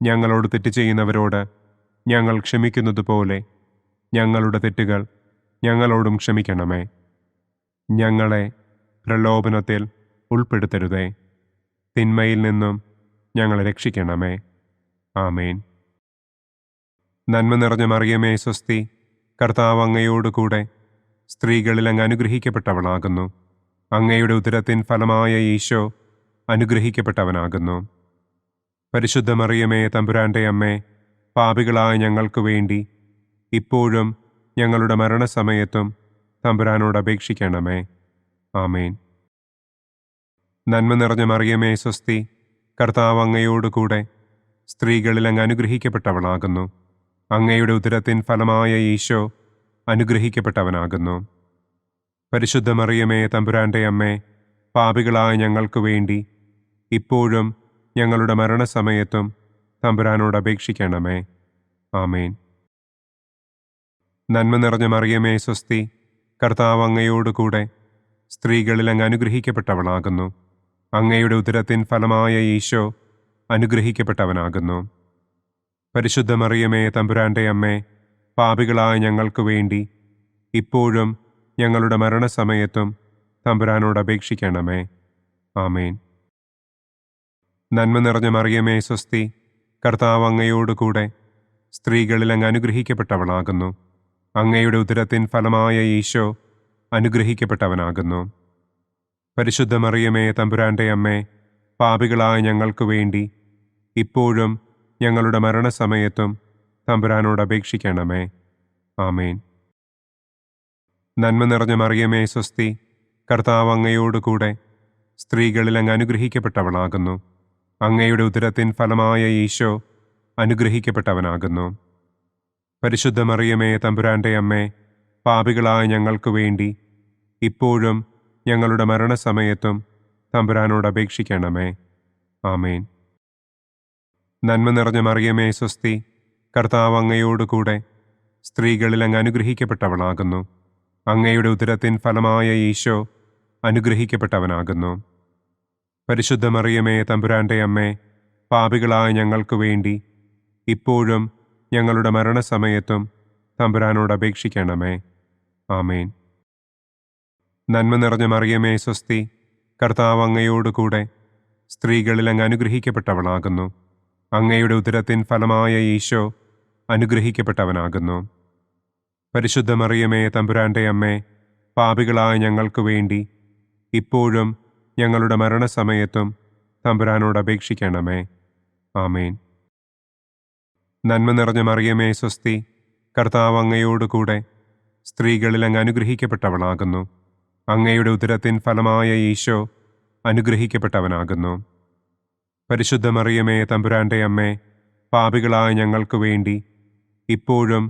ഞങ്ങളോട് തെറ്റ് ചെയ്യുന്നവരോട് ഞങ്ങൾ ക്ഷമിക്കുന്നത് പോലെ ഞങ്ങളുടെ തെറ്റുകൾ ഞങ്ങളോടും ക്ഷമിക്കണമേ. ഞങ്ങളെ പ്രലോഭനത്തിൽ ഉൾപ്പെടുത്തരുതേ. തിന്മയിൽ നിന്നും ഞങ്ങളെ രക്ഷിക്കണമേ. ആമേൻ. നന്മ നിറഞ്ഞ മറിയമേ സ്വസ്തി, കർത്താവ് അങ്ങയോടുകൂടെ സ്ത്രീകളിൽ അങ്ങ് അനുഗ്രഹിക്കപ്പെട്ടവളാകുന്നു. അങ്ങയുടെ ഉദരത്തിൻ ഫലമായ ഈശോ അനുഗ്രഹിക്കപ്പെട്ടവനാകുന്നു. പരിശുദ്ധ മറിയമേ തമ്പുരാൻ്റെ അമ്മേ, പാപികളായ ഞങ്ങൾക്ക് വേണ്ടി ഇപ്പോഴും ഞങ്ങളുടെ മരണസമയത്തും തമ്പുരാനോട് അപേക്ഷിക്കണമേ. ആമേൻ. നന്മ നിറഞ്ഞ മറിയമേ സ്വസ്തി, കർത്താവ് അങ്ങയോടുകൂടെ സ്ത്രീകളിൽ അങ്ങ് അനുഗ്രഹിക്കപ്പെട്ടവളാകുന്നു. അങ്ങയുടെ ഉദരത്തിൻ ഫലമായ ഈശോ അനുഗ്രഹിക്കപ്പെട്ടവനാകുന്നു. പരിശുദ്ധ മറിയമേ തമ്പുരാൻ്റെ അമ്മേ, പാപികളായ ഞങ്ങൾക്ക് വേണ്ടി ഇപ്പോഴും ഞങ്ങളുടെ മരണസമയത്തും തമ്പുരാനോട് അപേക്ഷിക്കണമേ. ആമേൻ. നന്മ നിറഞ്ഞ മറിയമേ സ്വസ്തി, കർത്താവ് അങ്ങയോടുകൂടെ സ്ത്രീകളിൽ അങ്ങ് അനുഗ്രഹിക്കപ്പെട്ടവളാകുന്നു. അങ്ങയുടെ ഉദരത്തിൻ ഫലമായ ഈശോ അനുഗ്രഹിക്കപ്പെട്ടവനാകുന്നു. പരിശുദ്ധ മറിയമേ തമ്പുരാൻ്റെ അമ്മേ, പാപികളായ ഞങ്ങൾക്ക് വേണ്ടി ഇപ്പോഴും ഞങ്ങളുടെ മരണസമയത്തും തമ്പുരാനോട് അപേക്ഷിക്കണമേ. ആമേൻ. നന്മ നിറഞ്ഞ മറിയമേ സ്വസ്തി, കർത്താവ് അങ്ങയോടുകൂടെ സ്ത്രീകളിൽ അങ്ങ് അനുഗ്രഹിക്കപ്പെട്ടവളാകുന്നു. അങ്ങയുടെ ഉദരത്തിൻ ഫലമായ ഈശോ അനുഗ്രഹിക്കപ്പെട്ടവനാകുന്നു. പരിശുദ്ധ മറിയമേ തമ്പുരാൻ്റെ അമ്മേ, പാപികളായ ഞങ്ങൾക്ക് വേണ്ടി ഇപ്പോഴും ഞങ്ങളുടെ മരണസമയത്തും തമ്പുരാനോട് അപേക്ഷിക്കണമേ. ആമേൻ. നന്മ നിറഞ്ഞ മറിയമേ സ്വസ്തി, കർത്താവ് അങ്ങയോടുകൂടെ സ്ത്രീകളിൽ അങ്ങ് അനുഗ്രഹിക്കപ്പെട്ടവളാകുന്നു. അങ്ങയുടെ ഉദരത്തിൻ ഫലമായ ഈശോ അനുഗ്രഹിക്കപ്പെട്ടവനാകുന്നു. പരിശുദ്ധ മറിയമേ തമ്പുരാൻ്റെ അമ്മേ, പാപികളായ ഞങ്ങൾക്ക് വേണ്ടി ഇപ്പോഴും ഞങ്ങളുടെ മരണസമയത്തും തമ്പുരാനോട് അപേക്ഷിക്കണമേ. ആമേൻ. നന്മ നിറഞ്ഞ മറിയമേ സ്വസ്തി, കർത്താവ് അങ്ങയോടുകൂടെ സ്ത്രീകളിൽ അങ്ങ് അനുഗ്രഹിക്കപ്പെട്ടവളാകുന്നു. അങ്ങയുടെ ഉദരത്തിൻ ഫലമായ ഈശോ അനുഗ്രഹിക്കപ്പെട്ടവനാകുന്നു. പരിശുദ്ധ മറിയമേ തമ്പുരാൻ്റെ അമ്മേ, പാപികളായ ഞങ്ങൾക്ക് വേണ്ടി ഇപ്പോഴും ഞങ്ങളുടെ മരണസമയത്തും തമ്പുരാനോട് അപേക്ഷിക്കണമേ. ആമേൻ. നന്മ നിറഞ്ഞ മറിയമേ സ്വസ്തി, കർത്താവ് അങ്ങയോടുകൂടെ സ്ത്രീകളിൽ അങ്ങ് അനുഗ്രഹിക്കപ്പെട്ടവളാകുന്നു. അങ്ങയുടെ ഉദരത്തിൻ ഫലമായ ഈശോ അനുഗ്രഹിക്കപ്പെട്ടവനാകുന്നു. പരിശുദ്ധ മറിയമേ തമ്പുരാൻ്റെ അമ്മേ, പാപികളായ ഞങ്ങൾക്ക് വേണ്ടി ഇപ്പോഴും ഞങ്ങളുടെ മരണസമയത്തും തമ്പുരാനോട് അപേക്ഷിക്കണമേ. ആമേൻ. നന്മ നിറഞ്ഞ മറിയമേ സ്വസ്തി, കർത്താവ് അങ്ങയോടുകൂടെ സ്ത്രീകളിൽ അങ്ങ് അനുഗ്രഹിക്കപ്പെട്ടവളാകുന്നു. അങ്ങയുടെ ഉദരത്തിൻ ഫലമായ ഈശോ അനുഗ്രഹിക്കപ്പെട്ടവനാകുന്നു. പരിശുദ്ധ മറിയമേ തമ്പുരാൻ്റെ അമ്മേ, പാപികളായ ഞങ്ങൾക്ക് വേണ്ടി ഇപ്പോഴും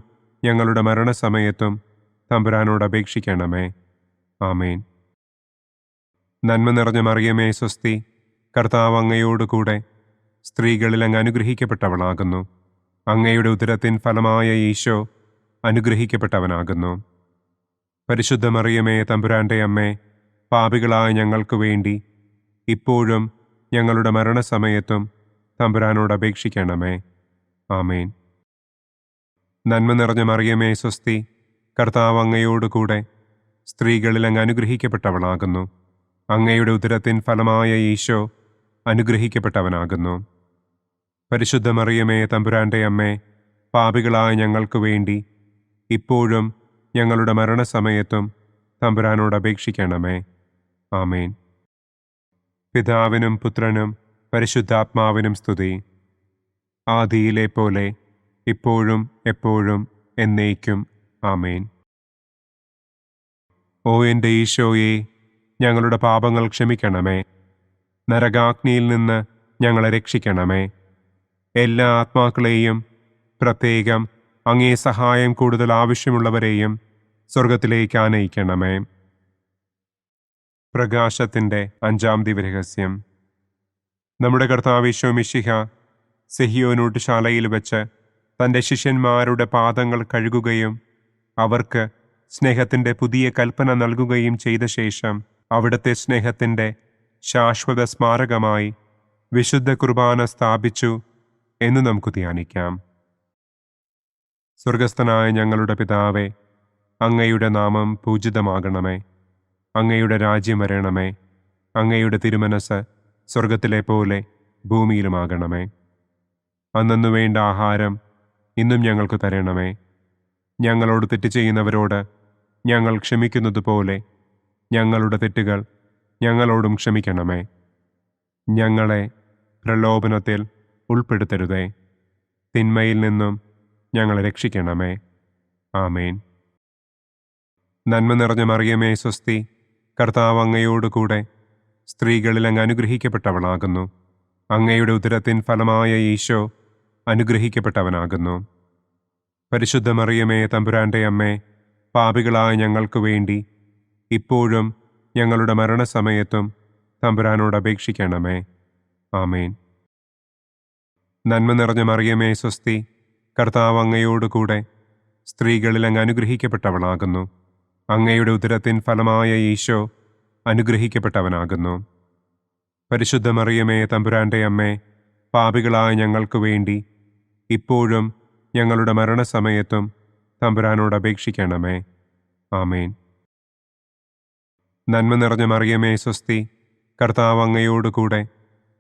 ഞങ്ങളുടെ മരണസമയത്തും തമ്പുരാനോട് അപേക്ഷിക്കണമേ. ആമേൻ. നന്മ നിറഞ്ഞ മറിയമേ സ്വസ്തി, കർത്താവ് അങ്ങയോടുകൂടെ സ്ത്രീകളിൽ അങ്ങ് അനുഗ്രഹിക്കപ്പെട്ടവളാകുന്നു. അങ്ങയുടെ ഉദരത്തിൻ ഫലമായ ഈശോ അനുഗ്രഹിക്കപ്പെട്ടവനാകുന്നു. പരിശുദ്ധ മറിയമേ തമ്പുരാൻ്റെ അമ്മേ, പാപികളായ ഞങ്ങൾക്ക് വേണ്ടി ഇപ്പോഴും ഞങ്ങളുടെ മരണസമയത്തും തമ്പുരാനോട് അപേക്ഷിക്കണമേ. ആമേൻ. നന്മ നിറഞ്ഞ മറിയമേ സ്വസ്തി, കർത്താവ് അങ്ങയോടുകൂടെ സ്ത്രീകളിൽ അങ്ങ് അനുഗ്രഹിക്കപ്പെട്ടവളാകുന്നു. അങ്ങയുടെ ഉദരത്തിൻ ഫലമായ ഈശോ അനുഗ്രഹിക്കപ്പെട്ടവനാകുന്നു. പരിശുദ്ധ മറിയമേ, തമ്പുരാന്റെ അമ്മേ, പാപികളായ ഞങ്ങൾക്ക് വേണ്ടി ഇപ്പോഴും ഞങ്ങളുടെ മരണസമയത്തും തമ്പുരാനോട് അപേക്ഷിക്കണമേ. ആമേൻ. പിതാവിനും പുത്രനും പരിശുദ്ധാത്മാവിനും സ്തുതി. ആദിയിലെ പോലെ ഇപ്പോഴും എപ്പോഴും എന്നേക്കും. ആമേൻ. ഓ എൻ്റെ ഈശോയെ, ഞങ്ങളുടെ പാപങ്ങൾ ക്ഷമിക്കണമേ. നരകാഗ്നിയിൽ നിന്ന് ഞങ്ങളെ രക്ഷിക്കണമേ. എല്ലാ ആത്മാക്കളെയും, പ്രത്യേകം അങ്ങേ സഹായം കൂടുതൽ ആവശ്യമുള്ളവരെയും സ്വർഗത്തിലേക്ക് ആനയിക്കണമേ. പ്രകാശത്തിൻ്റെ 5-ാം ദിവ്യരഹസ്യം. നമ്മുടെ കർത്താവ് ഈശോ മിശിഹ സെഹിയോനൂട്ടുശാലയിൽ വെച്ച് തൻ്റെ ശിഷ്യന്മാരുടെ പാദങ്ങൾ കഴുകുകയും അവർക്ക് സ്നേഹത്തിൻ്റെ പുതിയ കൽപ്പന നൽകുകയും ചെയ്ത ശേഷം അവിടുത്തെ സ്നേഹത്തിൻ്റെ ശാശ്വത സ്മാരകമായി വിശുദ്ധ കുർബാന സ്ഥാപിച്ചു എന്ന് നമുക്ക് ധ്യാനിക്കാം. സ്വർഗസ്ഥനായ ഞങ്ങളുടെ പിതാവേ, അങ്ങയുടെ നാമം പൂജിതമാകണമേ. അങ്ങയുടെ രാജ്യം വരണമേ. അങ്ങയുടെ തിരുമനസ് സ്വർഗത്തിലെ പോലെ ഭൂമിയിലുമാകണമേ. അന്നന്നു വേണ്ട ആഹാരം ഇന്നും ഞങ്ങൾക്ക് തരണമേ. ഞങ്ങളോട് തെറ്റ് ചെയ്യുന്നവരോട് ഞങ്ങൾ ക്ഷമിക്കുന്നത് പോലെ ഞങ്ങളുടെ തെറ്റുകൾ ഞങ്ങളോടും ക്ഷമിക്കണമേ. ഞങ്ങളെ പ്രലോഭനത്തിൽ ഉൾപ്പെടുത്തരുതേ. തിന്മയിൽ നിന്നും ഞങ്ങളെ രക്ഷിക്കണമേ. ആമേൻ. നന്മ നിറഞ്ഞ മറിയമേ, സ്വസ്തി. കർത്താവ് അങ്ങയോടുകൂടെ സ്ത്രീകളിൽ അങ്ങ് അനുഗ്രഹിക്കപ്പെട്ടവളാകുന്നു. അങ്ങയുടെ ഉദരത്തിൻ ഫലമായ ഈശോ അനുഗ്രഹിക്കപ്പെട്ടവനാകുന്നു. പരിശുദ്ധ മറിയമേ, തമ്പുരാന്റെ അമ്മേ, പാപികളായ ഞങ്ങൾക്ക് വേണ്ടി ഇപ്പോഴും ഞങ്ങളുടെ മരണസമയത്തും തമ്പുരാനോട് അപേക്ഷിക്കണമേ. ആമേൻ. നന്മ നിറഞ്ഞ മറിയമേ, സ്വസ്തി. കർത്താവ് അങ്ങയോടുകൂടെ സ്ത്രീകളിൽ അങ്ങ് അനുഗ്രഹിക്കപ്പെട്ടവളാകുന്നു. അങ്ങയുടെ ഉദരത്തിൻ ഫലമായ ഈശോ അനുഗ്രഹിക്കപ്പെട്ടവനാകുന്നു. പരിശുദ്ധ മറിയമേ, തമ്പുരാന്റെ അമ്മേ, പാപികളായ ഞങ്ങൾക്ക് വേണ്ടി ഇപ്പോഴും ഞങ്ങളുടെ മരണസമയത്തും തമ്പുരാനോട് അപേക്ഷിക്കണമേ. ആമേൻ. നന്മ നിറഞ്ഞ മറിയമേ, സ്വസ്തി. കർത്താവ് അങ്ങയോടുകൂടെ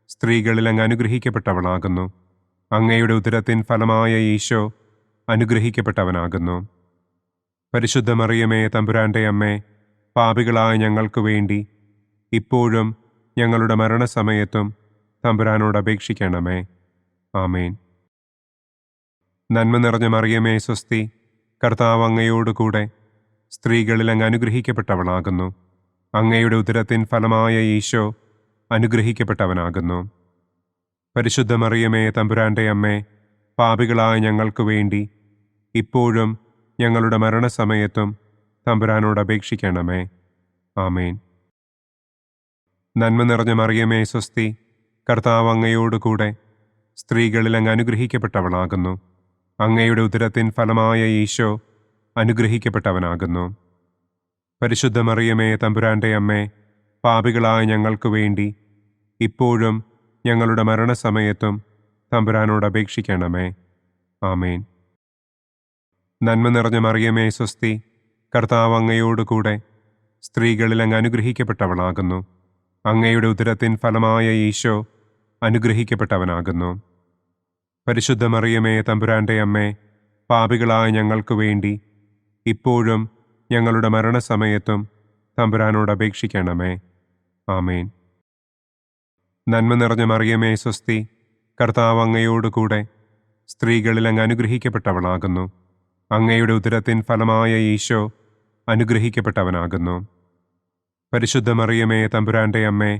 സ്ത്രീകളിൽ അങ്ങ് അനുഗ്രഹിക്കപ്പെട്ടവളാകുന്നു. അങ്ങയുടെ ഉദരത്തിൻ ഫലമായ ഈശോ അനുഗ്രഹിക്കപ്പെട്ടവനാകുന്നു. പരിശുദ്ധ മറിയമേ, തമ്പുരാന്റെ അമ്മേ, പാപികളായ ഞങ്ങൾക്ക് വേണ്ടി ഇപ്പോഴും ഞങ്ങളുടെ മരണസമയത്തും തമ്പുരാനോട് അപേക്ഷിക്കണമേ. ആമേൻ. നന്മ നിറഞ്ഞ മറിയമേ, സ്വസ്തി. കർത്താവ് അങ്ങയോടുകൂടെ സ്ത്രീകളിൽ അങ്ങ് അനുഗ്രഹിക്കപ്പെട്ടവളാകുന്നു. അങ്ങയുടെ ഉദരത്തിൻ ഫലമായ ഈശോ അനുഗ്രഹിക്കപ്പെട്ടവനാകുന്നു. പരിശുദ്ധ മറിയമേ, തമ്പുരാന്റെ അമ്മേ, പാപികളായ ഞങ്ങൾക്ക് വേണ്ടി ഇപ്പോഴും ഞങ്ങളുടെ മരണസമയത്തും തമ്പുരാനോട് അപേക്ഷിക്കണമേ. ആമേൻ. നന്മ നിറഞ്ഞ മറിയമേ, സ്വസ്തി. കർത്താവ് അങ്ങയോടുകൂടെ സ്ത്രീകളിൽ അങ്ങ് അനുഗ്രഹിക്കപ്പെട്ടവളാകുന്നു. അങ്ങയുടെ ഉദരത്തിൻ ഫലമായ ഈശോ അനുഗ്രഹിക്കപ്പെട്ടവനാകുന്നു. പരിശുദ്ധ മറിയമേ, തമ്പുരാന്റെ അമ്മേ, പാപികളായ ഞങ്ങൾക്ക് വേണ്ടി ഇപ്പോഴും ഞങ്ങളുടെ മരണസമയത്തും തമ്പുരാനോട് അപേക്ഷിക്കണമേ. ആമേൻ. നന്മ നിറഞ്ഞ മറിയമേ, സ്വസ്തി. കർത്താവ് അങ്ങയോടുകൂടെ സ്ത്രീകളിൽ അങ്ങ് അനുഗ്രഹിക്കപ്പെട്ടവളാകുന്നു. അങ്ങയുടെ ഉദരത്തിൻ ഫലമായ ഈശോ അനുഗ്രഹിക്കപ്പെട്ടവനാകുന്നു. പരിശുദ്ധ മറിയമേ, തമ്പുരാന്റെ അമ്മേ, പാപികളായ ഞങ്ങൾക്ക് വേണ്ടി ഇപ്പോഴും ഞങ്ങളുടെ മരണസമയത്തും തമ്പുരാനോട് അപേക്ഷിക്കണമേ. ആമേൻ. നന്മ നിറഞ്ഞ മറിയമേ, സ്വസ്തി. കർത്താവ് അങ്ങയോടുകൂടെ സ്ത്രീകളിൽ അങ്ങ് അനുഗ്രഹിക്കപ്പെട്ടവളാകുന്നു. അങ്ങയുടെ ഉദരത്തിൻ ഫലമായ ഈശോ അനുഗ്രഹിക്കപ്പെട്ടവനാകുന്നു. പരിശുദ്ധ മറിയമേ, തമ്പുരാന്റെ അമ്മേ,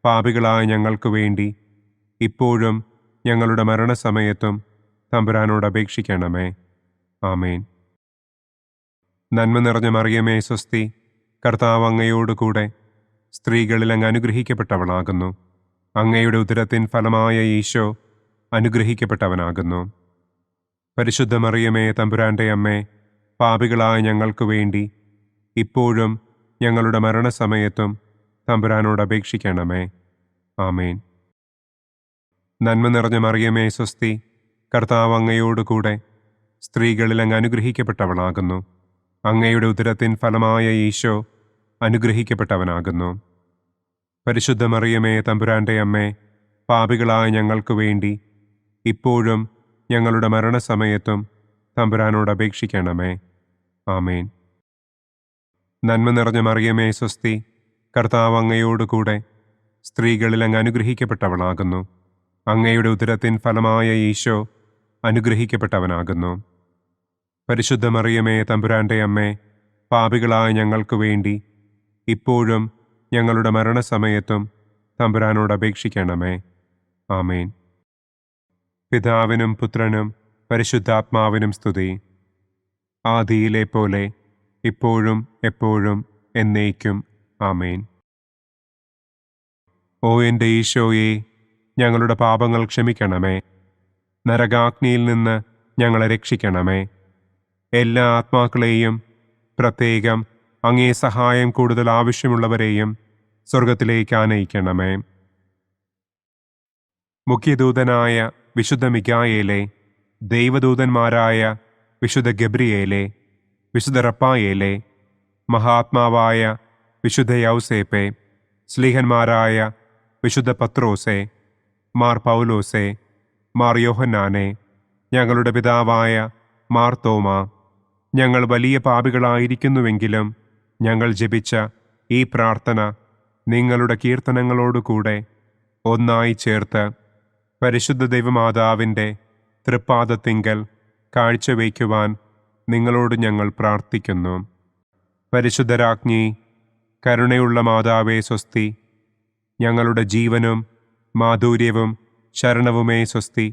പാപികളായ ഞങ്ങൾക്ക് വേണ്ടി ഇപ്പോഴും ഞങ്ങളുടെ മരണസമയത്തും തമ്പുരാനോട് അപേക്ഷിക്കണമേ. ആമേൻ. നന്മ നിറഞ്ഞ മറിയമേ, സ്വസ്തി. കർത്താവ് അങ്ങയോടുകൂടെ സ്ത്രീകളിൽ അങ്ങ് അനുഗ്രഹിക്കപ്പെട്ടവളാകുന്നു. അങ്ങയുടെ ഉദരത്തിൻ ഫലമായ ഈശോ അനുഗ്രഹിക്കപ്പെട്ടവനാകുന്നു. പരിശുദ്ധ മറിയമേ, തമ്പുരാന്റെ അമ്മേ, പാപികളായ ഞങ്ങൾക്ക് വേണ്ടി ഇപ്പോഴും ഞങ്ങളുടെ മരണസമയത്തും തമ്പുരാനോട് അപേക്ഷിക്കണമേ. ആമേൻ. നന്മ നിറഞ്ഞ മറിയമേ, സ്വസ്തി. കർത്താവ് അങ്ങയോടുകൂടെ സ്ത്രീകളിൽ അങ്ങ് അനുഗ്രഹിക്കപ്പെട്ടവളാകുന്നു. അങ്ങയുടെ ഉദരത്തിൻ ഫലമായ ഈശോ അനുഗ്രഹിക്കപ്പെട്ടവനാകുന്നു. പരിശുദ്ധ മറിയമേ, തമ്പുരാന്റെ അമ്മേ, പാപികളായ ഞങ്ങൾക്ക് വേണ്ടി ഇപ്പോഴും ഞങ്ങളുടെ മരണസമയത്തും തമ്പുരാനോട് അപേക്ഷിക്കണമേ. ആമേൻ. നന്മ നിറഞ്ഞ മറിയമേ സ്വസ്തി, കർത്താവ് അങ്ങയോടുകൂടെ സ്ത്രീകളിൽ അങ്ങ് അനുഗ്രഹിക്കപ്പെട്ടവളാകുന്നു. അങ്ങയുടെ ഉദരത്തിൻ ഫലമായ ഈശോ അനുഗ്രഹിക്കപ്പെട്ടവനാകുന്നു. പരിശുദ്ധ മറിയമേ തമ്പുരാന്റെ അമ്മേ, പാപികളായ ഞങ്ങൾക്ക് വേണ്ടി ഇപ്പോഴും ഞങ്ങളുടെ മരണസമയത്തും തമ്പുരാനോട് അപേക്ഷിക്കണമേ. ആമേൻ. പിതാവിനും പുത്രനും പരിശുദ്ധാത്മാവിനും സ്തുതി. ആദിയിലെ പോലെ ഇപ്പോഴും എപ്പോഴും എന്നേക്കും. ആമേൻ. ഓ എൻ്റെ ഈശോയെ, ഞങ്ങളുടെ പാപങ്ങൾ ക്ഷമിക്കണമേ. നരകാഗ്നിയിൽ നിന്ന് ഞങ്ങളെ രക്ഷിക്കണമേ. എല്ലാ ആത്മാക്കളെയും, പ്രത്യേകം അങ്ങേ സഹായം കൂടുതൽ ആവശ്യമുള്ളവരെയും സ്വർഗത്തിലേക്ക് ആനയിക്കണമേ. മുഖ്യദൂതനായ വിശുദ്ധ മിഖായേലേ, ദൈവദൂതന്മാരായ വിശുദ്ധ ഗബ്രിയേലേ, വിശുദ്ധ റപ്പായേലേ, മഹാത്മാവായ വിശുദ്ധ യൗസേപ്പേ, സ്ലീഹന്മാരായ വിശുദ്ധ പത്രോസേ, മാർ പൗലോസേ, മാർ യോഹന്നാനെ, ഞങ്ങളുടെ പിതാവായ മാർ തോമാ, ഞങ്ങൾ വലിയ പാപികളായിരിക്കുന്നുവെങ്കിലും ഞങ്ങൾ ജപിച്ച ഈ പ്രാർത്ഥന നിങ്ങളുടെ കീർത്തനങ്ങളോടുകൂടെ ഒന്നായി ചേർത്ത് പരിശുദ്ധ ദൈവമാതാവിൻ്റെ തൃപ്പാദത്തിങ്കൽ കാഴ്ചവയ്ക്കുവാൻ നിങ്ങളോട് ഞങ്ങൾ പ്രാർത്ഥിക്കുന്നു. പരിശുദ്ധരാജ്ഞി, കരുണയുള്ള മാതാവേ സ്വസ്തി, ഞങ്ങളുടെ ജീവനും മാധുര്യവും ശരണവുമേ സ്വസ്തി.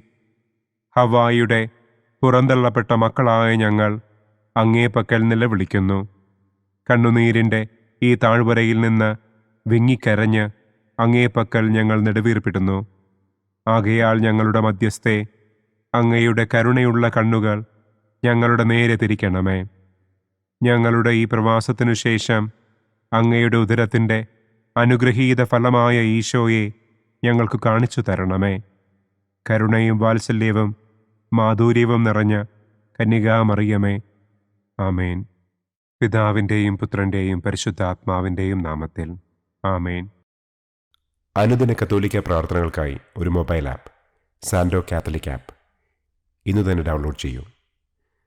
ഹവ്വായുടെ പുറന്തള്ളപ്പെട്ട മക്കളായ ഞങ്ങൾ അങ്ങേപ്പക്കൽ നിലവിളിക്കുന്നു. കണ്ണുനീരിൻ്റെ ഈ താഴ്വരയിൽ നിന്ന് വിങ്ങിക്കരഞ്ഞ് അങ്ങേപ്പക്കൽ ഞങ്ങൾ നെടുവീർപ്പിടുന്നു. ആകയാൽ ഞങ്ങളുടെ മധ്യസ്ഥേ, അങ്ങയുടെ കരുണയുള്ള കണ്ണുകൾ ഞങ്ങളുടെ നേരെ തിരിക്കണമേ. ഞങ്ങളുടെ ഈ പ്രവാസത്തിനു ശേഷം അങ്ങയുടെ ഉദരത്തിൻ്റെ അനുഗ്രഹീത ഫലമായ ഈശോയെ ഞങ്ങൾക്ക് കാണിച്ചു തരണമേ. കരുണയും വാത്സല്യവും മാധുര്യവും നിറഞ്ഞ കന്യകാമറിയമേ. ആമേൻ. പിതാവിൻ്റെയും പുത്രൻ്റെയും പരിശുദ്ധാത്മാവിൻ്റെയും നാമത്തിൽ. ആമേൻ. അനുദിന കത്തോലിക്ക പ്രാർത്ഥനകൾക്കായി ഒരു മൊബൈൽ ആപ്പ്, സാൻഡോ കാത്തലിക് ആപ്പ്, ഇന്ന് തന്നെ ഡൗൺലോഡ് ചെയ്യൂ.